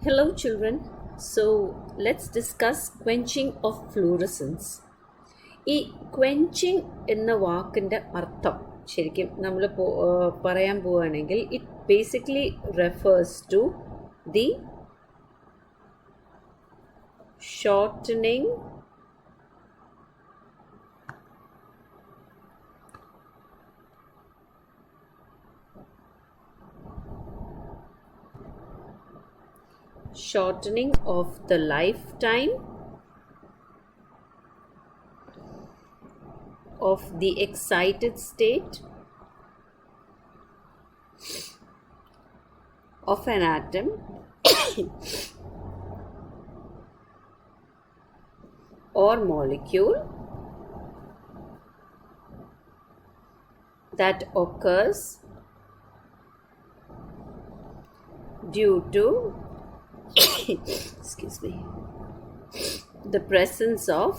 Hello, children. So, let's discuss quenching of fluorescence. ഈ quenching എന്ന വാക്കിൻ്റെ അർത്ഥം ശരിക്കും നമ്മൾ പറയാൻ പോവുകയാണെങ്കിൽ it basically refers to the shortening of the lifetime of the excited state of an atom or molecule that occurs due to excuse me, the presence of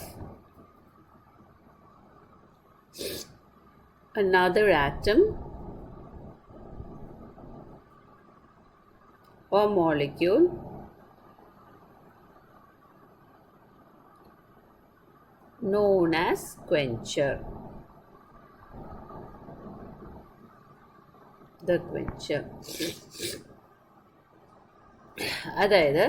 another atom or molecule known as quencher. The quencher. അതായത്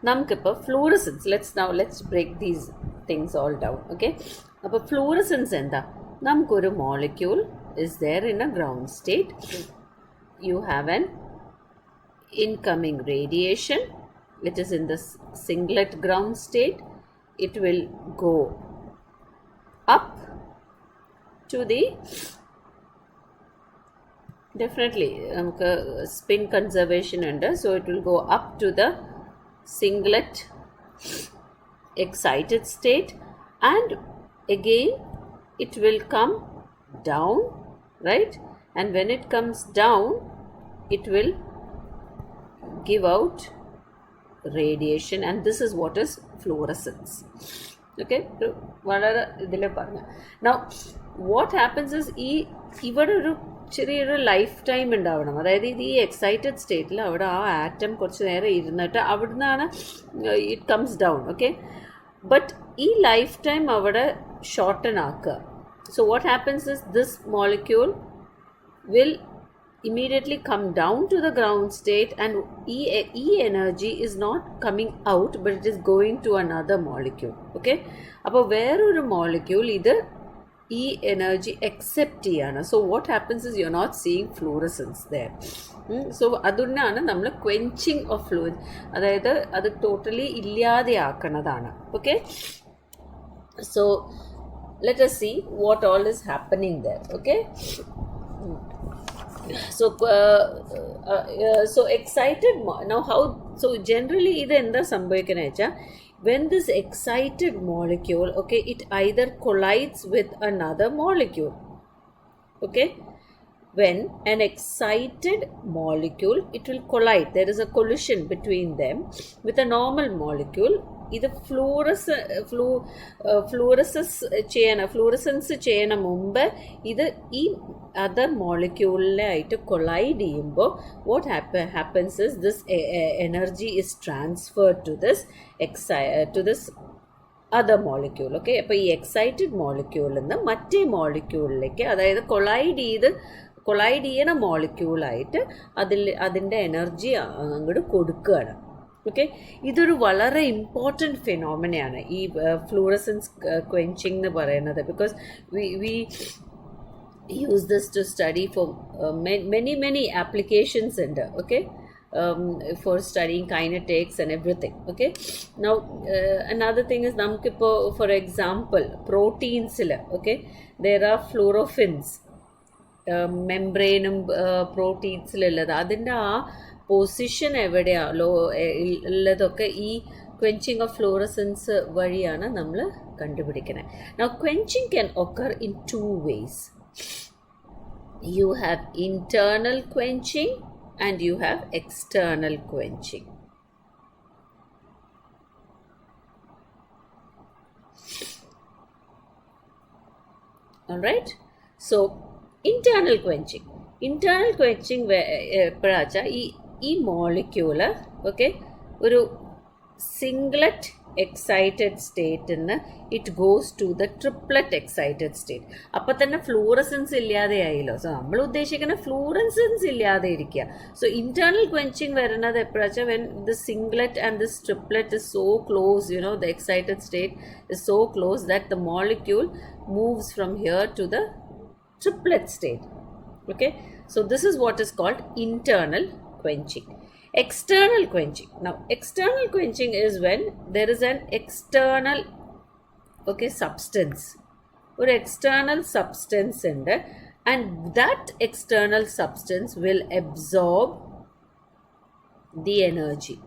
നമുക്കിപ്പോൾ fluorescence let's break these things all down. Okay, അപ്പോൾ fluorescence എന്താ? നമുക്കൊരു molecule is there in a ground state. You have an incoming radiation. It is in the singlet ground state. It will go up to the definitely നമുക്ക് spin conservation ഉണ്ട്. So it will go up to the singlet excited state and again it will come down, right? And when it comes down it will give out radiation and this is what is fluorescence. Okay, വളരെ ഇതിൽ പറഞ്ഞു. Now what happens is ഇവിടെ ഒരു ചെറിയൊരു life time ഉണ്ടാവണം. അതായത് ഇത് ഈ എക്സൈറ്റഡ് സ്റ്റേറ്റിൽ അവിടെ ആ ആറ്റം കുറച്ച് നേരം ഇരുന്നിട്ട് അവിടുന്നാണ് it comes down. Okay, but ഈ ലൈഫ് ടൈം അവിടെ ഷോർട്ടൻ ആക്കുക. So what happens is this molecule will immediately come down to the ground state and E energy is not coming out but it is going to another molecule. Okay, അപ്പോൾ വേറൊരു molecule ഇത് ഈ energy accept ചെയ്യാണ്. So what happens is you are not seeing fluorescence there. So അതുകൊണ്ടാണ് നമ്മൾ quenching of fluid, അതായത് അത് totally ഇല്ലാതെയാക്കണതാണ്. Okay, so let us see what all is happening there. Okay, so excited now how, so generally ഇത് എന്താ സംഭവിക്കുന്നത് വെച്ചാൽ when this excited molecule, okay, it either collides with another molecule. Okay, when an excited molecule, it will collide, there is a collision between them with a normal molecule. ഇത് fluorescence ചെയ്യണ മുമ്പ് ഇത് ഈ other മോളിക്യൂളിലായിട്ട് collide ചെയ്യുമ്പോൾ what happens is this energy is transferred to this other molecule. Okay, അപ്പോൾ ഈ excited മോളിക്യൂളിൽ നിന്ന് മറ്റേ മോളിക്യൂളിലേക്ക്, അതായത് കൊളൈഡ് ചെയ്യണ മോളിക്യൂളായിട്ട് അതിൻ്റെ എനർജി അങ്ങോട്ട് കൊടുക്കുകയാണ്. ഓക്കെ, ഇതൊരു വളരെ ഇമ്പോർട്ടൻറ്റ് ഫിനോമിനയാണ് ഈ ഫ്ലൂറസൻസ് ക്വെഞ്ചിങ് എന്ന് പറയുന്നത്. Because we use this to study for many applications ഉണ്ട്. ഓക്കെ, for studying kinetics and everything. Okay, now another thing is നമുക്കിപ്പോൾ for example പ്രോട്ടീൻസിൽ, okay, there are fluorophins, മെംബ്രെയിനും പ്രോട്ടീൻസിലുള്ളത്, അതിൻ്റെ ആ പൊസിഷൻ എവിടെയാണോ ഉള്ളതൊക്കെ ഈ ക്വെഞ്ചിങ് ഓഫ് ഫ്ലൂറസൻസ് വഴിയാണ് നമ്മൾ കണ്ടുപിടിക്കുന്നത്. Now quenching can occur in two ways. You have internal quenching and you have external quenching. All right, so internal quenching എപ്പോഴാച്ചാൽ ഈ മോളിക്യൂള്, ഓക്കെ, ഒരു സിംഗ്ലറ്റ് എക്സൈറ്റഡ് സ്റ്റേറ്റിന് it goes to the triplet excited state. അപ്പം തന്നെ fluorescence ഇല്ലാതെയായല്ലോ. So നമ്മൾ ഉദ്ദേശിക്കുന്ന fluorescence ഇല്ലാതെ ഇരിക്കുക. സോ ഇന്റേണൽ ക്വെഞ്ചിങ് വരുന്നത് എപ്പോഴാച്ചാൽ when the singlet and this triplet is so close, you know, the excited state is so close that the molecule moves from here to the triplet state. Okay, so this is what is called internal quenching. External quenching. Now external quenching is when there is an external substance or external substance in there, and that external substance will absorb the energy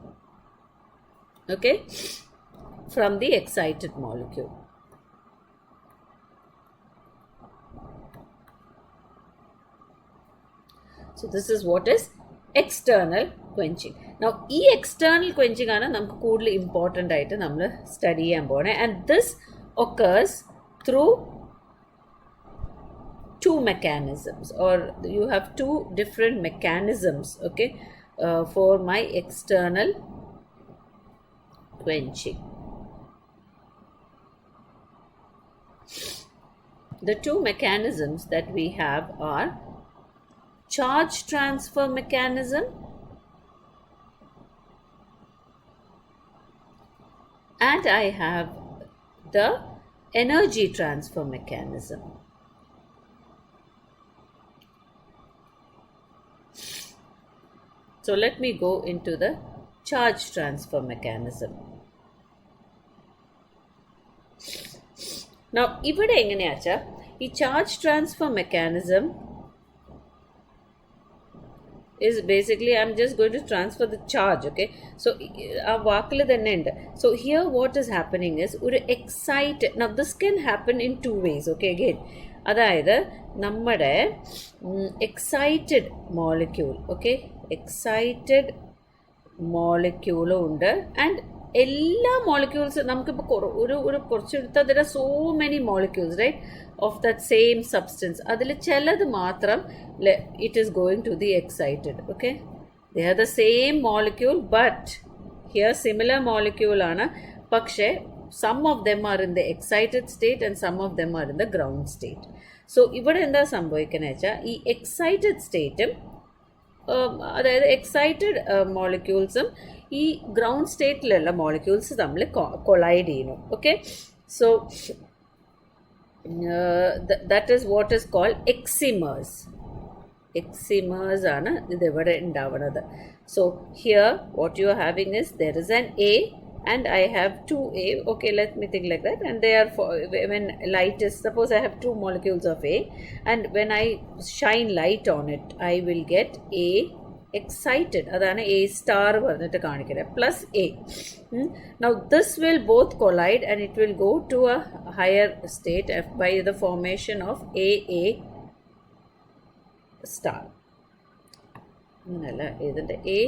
from the excited molecule. So this is what is external quenching. Now ഈ external quenching ആണ് നമുക്ക് കൂടുതൽ important ആയിട്ട് നമ്മൾ study ചെയ്യാൻ പോകണേ. And this occurs through two mechanisms, or you have two different mechanisms for my external quenching. The two mechanisms that we have are charge transfer mechanism and I have the energy transfer mechanism. So let me go into the charge transfer mechanism. Now ഇവിടെ എങ്ങനെയാച്ചാ ഈ charge transfer mechanism is basically I'm just going to transfer the charge. So ആ വാക്കിൽ തന്നെ ഉണ്ട്. So here what is happening is ഒരു excited, now this can happen in two ways. Again, അതായത് നമ്മുടെ excited molecule excited molecule ഉണ്ട്, and എല്ലാ molecules നമുക്കിപ്പോൾ ഒരു കുറച്ചെടുത്താൽ there are so many molecules, right, of that same substance. അതിൽ ചിലത് മാത്രം it is going to the excited. They are the same molecule, but here similar molecule ആണ്, പക്ഷേ some of them are in the excited state and some of them are in the ground state. So ഇവിടെ എന്താ സംഭവിക്കുന്നത് വെച്ചാൽ ഈ excited സ്റ്റേറ്റും അതായത് excited മോളിക്യൂൾസും ഈ ഗ്രൗണ്ട് സ്റ്റേറ്റിലുള്ള മോളിക്യൂൾസ് തമ്മിൽ കൊളൈഡ് ചെയ്യുന്നു. So that is what is called excimers. Excimers ആണ് ഇതിവിടെ ഉണ്ടാവുന്നത്. So here what you are having is there is an a and I have 2A. Let me think like that. And they are when light is, suppose I have two molecules of A, and when I shine light on it, I will get A excited. Adana A star varnittu kaanikkira plus A. Now this will both collide and it will go to a higher state by the formation of AA star. Isn't A,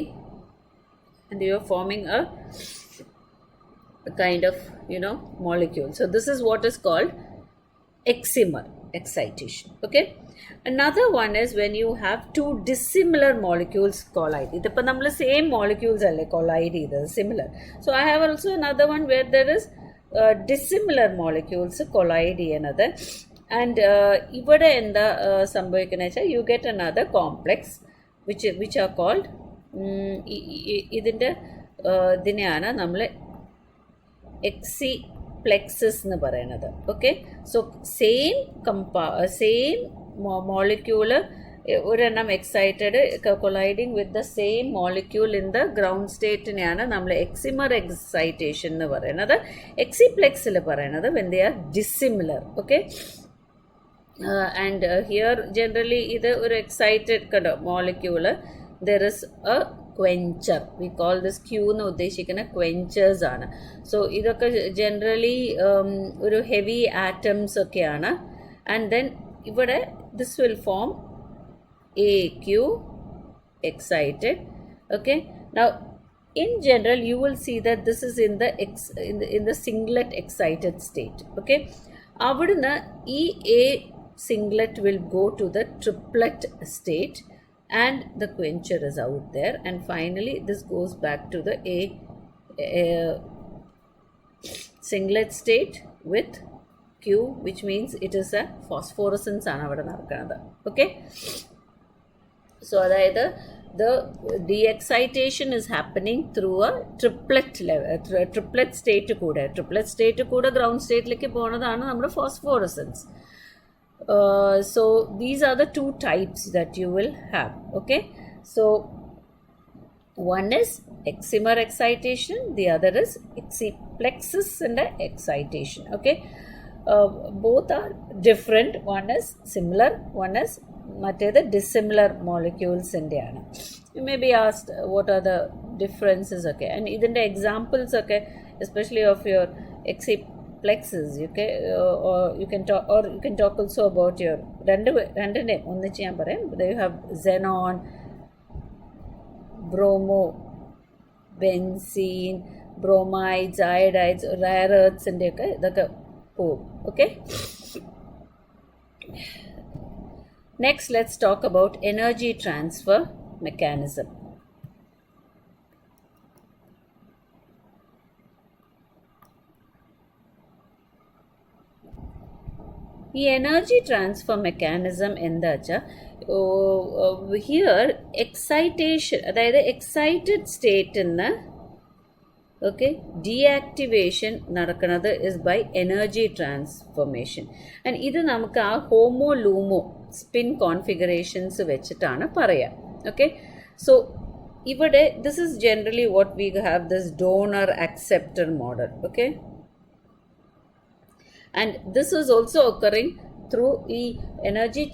and you are forming a kind of molecule. So this is what is called excimer excitation. Another one is when you have two dissimilar molecules collide. Idippa nammal same molecules alle collide either similar. So I have also another one where there is dissimilar molecules collide another, and ivade enda sambhavikana vecha you get another complex which are called idinte ഇതിനെയാണ് നമ്മൾ exciplexes എന്ന് പറയുന്നത്. So same molecule ഒരെണ്ണം excited colliding with the same molecule in the ground സ്റ്റേറ്റിനെയാണ് നമ്മൾ excimer excitation എന്ന് പറയുന്നത്. എക്സിപ്ലെക്സിൽ പറയുന്നത് when they are dissimilar. And here generally ഇത് ഒരു എക്സൈറ്റഡ് കണ്ടോ molecule, there is a quencher. We call this Q എന്ന് ഉദ്ദേശിക്കുന്ന quenchers ആണ്. സോ ഇതൊക്കെ ജനറലി ഒരു ഹെവി ആറ്റംസ് ഒക്കെയാണ്. ആൻഡ് ദെൻ ഇവിടെ this will form AQ excited. Now in general you will see that this is in the singlet excited state. അവിടുന്ന് ഈ A singlet will go to the triplet state and the quencher is out there, and finally this goes back to the A singlet state with Q, which means it is a phosphorescence ആണ് അവിടെ നടക്കുന്നത്. Okay, so അതായത് the de-excitation is happening through a triplet state കൂടെ. Triplet state കൂടെ ground stateലേക്ക് പോകുന്നതാണ് നമ്മുടെ phosphorescence. So these are the two types that you will have. Okay, so one is excimer excitation, the other is exciplexus and excitation. Okay, both are different. One is similar, one is the dissimilar molecules in the ana. You may be asked what are the differences. Okay, and even the examples, okay, especially of your exciplexus, okay, or you can talk also about your random onnichu ഞാൻ പറയാം. You have xenon, bromo, benzene, bromides, iodides, rare earths and ഇതൊക്കെ പോകും. Okay, next let's talk about energy transfer mechanism. ഈ energy transfer mechanism എന്താ വെച്ചാൽ here excitation, അതായത് excited സ്റ്റേറ്റിൽ നിന്ന് ഓക്കെ ഡീആക്ടിവേഷൻ നടക്കുന്നത് is by energy transformation. And ഇത് നമുക്ക് ആ ഹോമോ ലൂമോ സ്പിൻ കോൺഫിഗറേഷൻസ് വെച്ചിട്ടാണ് പറയുക. ഓക്കെ, സോ ഇവിടെ this is generally what we have this donor acceptor model. Okay, and this is also occurring through ഈ എനർജി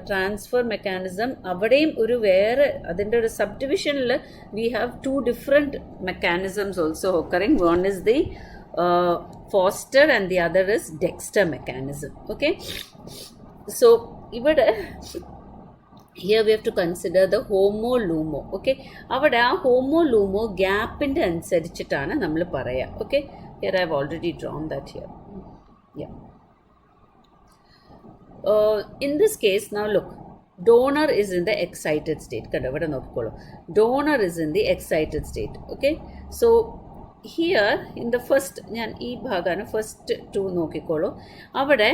ട്രാൻസ്ഫർ മെക്കാനിസം. അവിടെയും ഒരു വേറെ അതിൻ്റെ ഒരു സബ്ഡിവിഷനിൽ we have two different mechanisms also occurring. One is the Foster and the other is Dexter mechanism. Okay, so ഇവിടെ here we have to consider the homo lumo. Okay, അവിടെ ആ homo lumo ഗ്യാപ്പിൻ്റെ അനുസരിച്ചിട്ടാണ് നമ്മൾ പറയുക. Okay, here I have already drawn that here. Yeah. In this case, now look, donor is in the excited state. Kadavada nokkolo. Donor is in the excited state. Okay. So here in the first, njan ee bhagana first two nokkikolo. Avade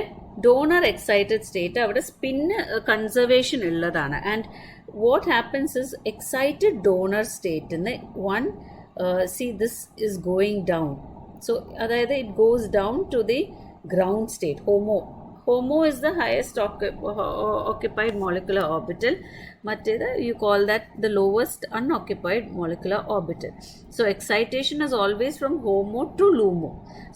donor excited state avade spin conservation illadana. And what happens is excited donor state in the one, see this is going down. So adayathu it goes down to the ground state. Homo is the highest occupied molecular orbital. Matteda you call that the lowest unoccupied molecular orbital. So excitation is always from homo to lumo.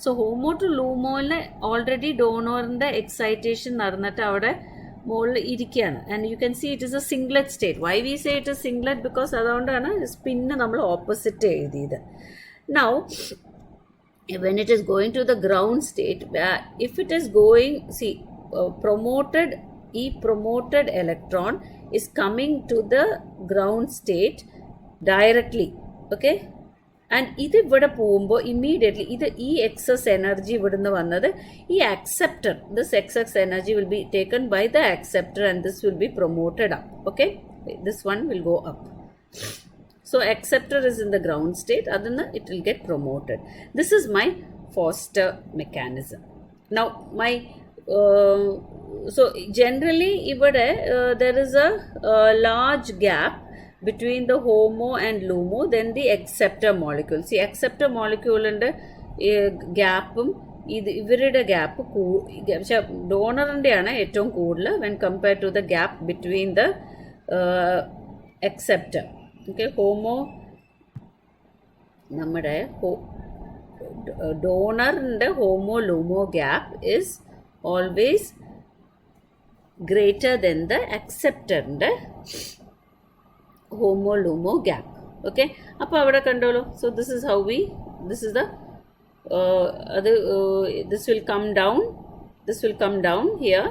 So homo to lumo il already donor inde excitation നടന്നിട്ട് അവിടെ മുകളിൽ ഇരിക്കുകയാണ്. And you can see it is a singlet state. Why we say it is singlet? Because അതുകൊണ്ടാണ് spin നമ്മൾ opposite എഴുതിയത്. Now when it is going to the ground state, if it is going, see, promoted electron is coming to the ground state directly. Okay, and ഇത് ഇവിടെ പോകുമ്പോൾ immediately ഇത് ഈ excess energy ഇവിടുന്ന് വന്നത് ഈ acceptor, this excess energy will be taken by the acceptor and this will be promoted up. Okay, this one will go up. So acceptor is in the ground state, adana it will get promoted. This is my Foster mechanism. Now my so generally ivade there is a large gap between the homo and lumo, then the acceptor molecule. See, acceptor molecule and gap ഇവരുടെ gap ഡോണറിൻ്റെയാണ് ഏറ്റവും കൂടുതൽ when compared to the gap between the acceptor. Okay, homo നമ്മുടെ ഡോണറിൻ്റെ HOMO LUMO gap is always greater than the acceptorൻ്റെ homo lumo gap. Okay, അപ്പോൾ അവിടെ കണ്ടോളൂ. So this is how this is the this will come down, this will come down here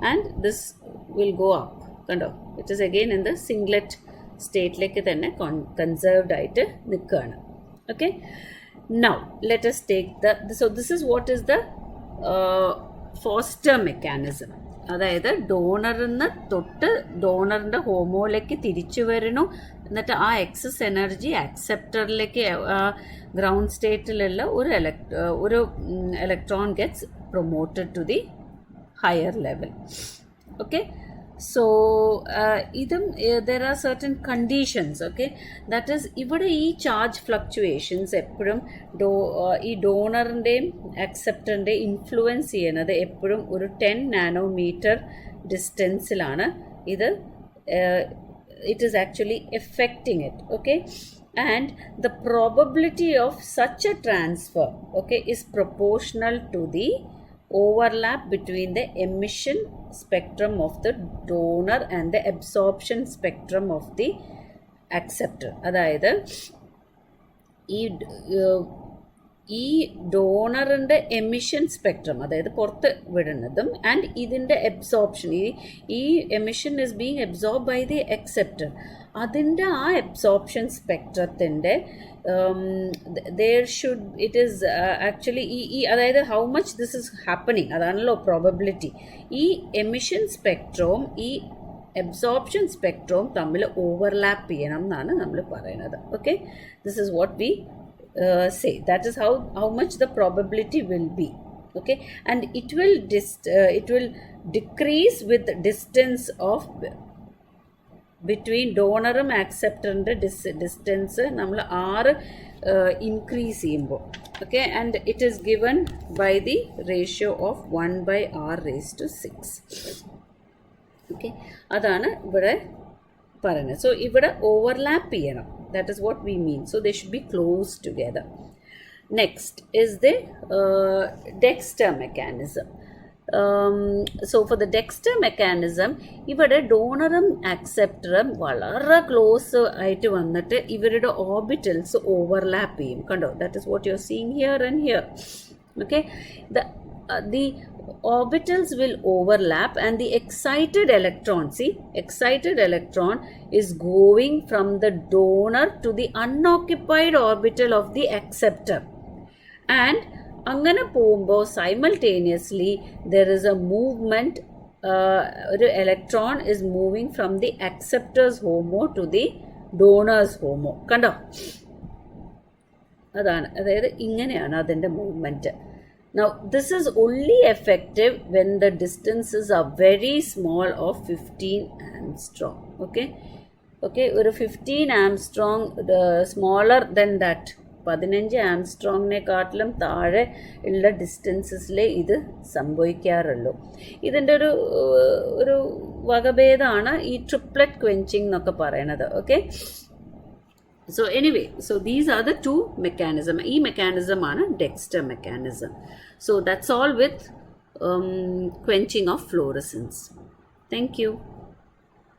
and this will go up. കണ്ടോ, it is again in the singlet സ്റ്റേറ്റിലേക്ക് തന്നെ conserved ആയിട്ട് നിൽക്കുകയാണ്. Okay, now let us take so this is what is the Foster mechanism. അതായത് ഡോണറിൽ നിന്ന് തൊട്ട് ഡോണറിൻ്റെ ഹോമോയിലേക്ക് തിരിച്ചു വരണു, എന്നിട്ട് ആ എക്സസ് എനർജി അക്സെപ്റ്ററിലേക്ക് ഗ്രൗണ്ട് സ്റ്റേറ്റിലുള്ള ഒരു electron gets promoted to the higher level. Okay, so idum there are certain conditions, okay, that is ivide ee charge fluctuations eppozhum ee donor inde acceptor inde influence cheynathu eppozhum oru 10 nanometer distance ilana idu it is actually affecting it, okay, and the probability of such a transfer, okay, is proportional to the overlap between the emission spectrum of the donor and the absorption spectrum of the acceptor. അതായത് ഈ ഡോണറിൻ്റെ emission spectrum, അതായത് പുറത്ത് വിടുന്നതും and ഇതിൻ്റെ absorption, ഈ emission is being absorb by the acceptor, അതിൻ്റെ ആ absorption സ്പെക്ട്രത്തിൻ്റെ there should it is actually അതായത് how much this is happening, അതാണല്ലോ പ്രോബബിലിറ്റി. ഈ എമിഷൻ സ്പെക്ട്രവും ഈ അബ്സോർപ്ഷൻ സ്പെക്ട്രവും തമ്മിൽ ഓവർലാപ്പ് ചെയ്യണം എന്നാണ് നമ്മൾ പറയുന്നത്. Okay, this is what we say, that is how much the probability will be. Okay, and it will decrease with distance of between ഡോണറും ആക്സെപ്റ്ററിൻ്റെ ഡിസ്റ്റൻസ് നമ്മൾ 6 ഇൻക്രീസ് ചെയ്യുമ്പോൾ. Okay, and it is given by the ratio of 1/r⁶. Okay, അതാണ് ഇവിടെ പറയുന്നത്. So ഇവിടെ overlap ചെയ്യണം, that is what we mean. So they should be close together. Next is the Dexter mechanism. So for the Dexter mechanism ഇവിടെ ഡോണറും ആക്സെപ്റ്ററും വളരെ close ആയിട്ട് വന്നിട്ട് ഇവരുടെ ഓർബിറ്റൽസ് ഓവർലാപ്പ് ചെയ്യും. കണ്ടോ, that is what you are seeing here and here. Okay, the orbitals will overlap and the excited electron is going from the donor to the unoccupied orbital of the acceptor, and അങ്ങനെ പോകുമ്പോൾ simultaneously there is a movement, ഒരു electron is moving from the acceptor's HOMO to the donor's HOMO. കണ്ടോ, അതാണ്, അതായത് ഇങ്ങനെയാണ് അതിൻ്റെ movement. Now this is only effective when the distances are very small of 15 angstrom. Okay, ഒരു 15 angstrom smaller than that, 15 ആംസ്ട്രോങ്ങിനെക്കാട്ടിലും താഴെ ഉള്ള ഡിസ്റ്റൻസസിലേ ഇത് സംഭവിക്കാറുള്ളൂ. ഇതിൻ്റെ ഒരു വകഭേദമാണ് ഈ ട്രിപ്ലറ്റ് ക്വെഞ്ചിങ് എന്നൊക്കെ പറയണത്. Okay, so anyway, so these are the two mechanism. E mechanism ആണ് Dexter mechanism. So that's all with quenching of fluorescence. Thank you.